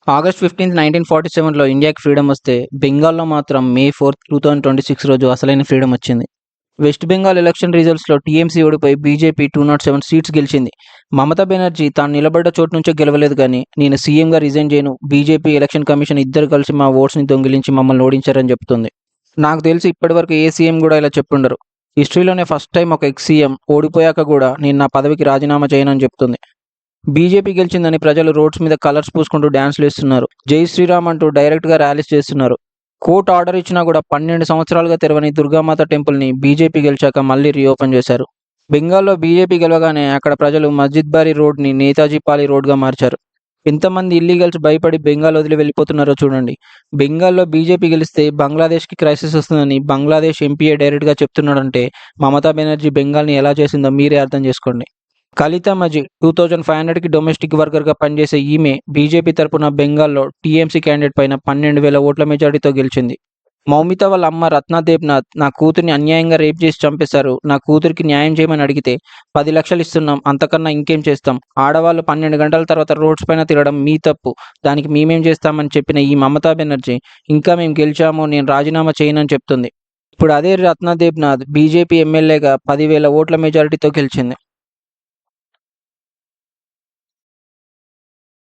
August 15, 1947లో ఇండియాకి freedom వస్తే, బెంగాల్‌లో మాత్రం మే 4, 2026 రోజు అసలైన ఫ్రీడమ్ వచ్చింది. వెస్ట్ బెంగాల్ ఎలక్షన్ రిజల్ట్స్‌లో టీఎంసీ ఓడిపోయి బీజేపీ 207 సీట్స్ గెలిచింది. మమతా బెనర్జీ తాను నిలబడ్డ చోటు నుంచే గెలవలేదు గానీ, నేను సీఎంగా రిజైన్ చేయను, బీజేపీ, ఎలక్షన్ కమిషన్ ఇద్దరు కలిసి మా ఓట్స్‌ని దొంగిలించి మమ్మల్ని ఓడించారని చెప్తుంది. నాకు తెలిసి ఇప్పటివరకు ఏ సీఎం గూడా ఇలా చెప్పుండరు. హిస్టరీలోనే ఫస్ట్ టైమ్ ఒక ఎక్స్ సీఎం ఓడిపోయాక గూడా నేను నా పదవికి రాజీనామా చేయనని చెప్తుంది. బీజేపీ గెలిచిందని ప్రజలు రోడ్స్ మీద కలర్స్ పూసుకుంటూ డాన్స్‌లేస్తున్నారు. జై శ్రీరామ్ అంటూ డైరెక్ట్‌గా ర్యాలీస్ చేస్తున్నారు. కోర్ట్ ఆర్డర్ ఇచ్చినా కూడా 12 సంవత్సరాలుగా తెరవని దుర్గామాత టెంపుల్‌ని బీజేపీ గెలిచాక మళ్ళీ రీఓపెన్ చేశారు. బెంగాల్‌లో బీజేపీ గెలవగానే అక్కడ ప్రజలు మస్జిద్ బారి రోడ్‌ని నేతాజీ పాలి రోడ్‌గా మార్చారు. ఎంతమంది ఇల్లీగల్స్ భయపడి బెంగాల్ వదిలి వెళ్ళిపోతున్నారో చూడండి. బెంగాల్‌లో బీజేపీ గెలిస్తే బంగ్లాదేశ్‌కి క్రైసిస్ వస్తుందని బంగ్లాదేశ్ ఎంపీయే డైరెక్ట్‌గా చెప్తున్నాడంటే మమతా బెనర్జీ బెంగాల్‌ని ఎలా చేసిందో మీరే అర్థం చేసుకోండి. కలితా మజీ 2500కి డొమెస్టిక్ వర్కర్‌గా పనిచేసే ఈమె బీజేపీ తరపున బెంగాల్‌లో టీఎంసీ క్యాండిడేట్ పైన 12,000 ఓట్ల మెజారిటీతో గెలిచింది. మౌమిత వాళ్ళ అమ్మ రత్నా దేబ్‌నాథ్ నా కూతుర్ని అన్యాయంగా రేప్ చేసి చంపేశారు. నా కూతురికి న్యాయం చేయమని అడిగితే 10 లక్షలు ఇస్తున్నాం. అంతకన్నా ఇంకేం చేస్తాం. ఆడవాళ్ళు 12 గంటల తర్వాత రోడ్స్ పైన తిరగడం మీ తప్పు. దానికి మేమేం చేస్తామని చెప్పిన ఈ మమతా బెనర్జీ ఇంకా మేము గెలిచాము, నేను రాజీనామా చేయనని చెప్తుంది. ఇప్పుడు అదే రత్నా దేబ్‌నాథ్ బీజేపీ ఎమ్మెల్యేగా 10,000 ఓట్ల మెజారిటీతో గెలిచింది.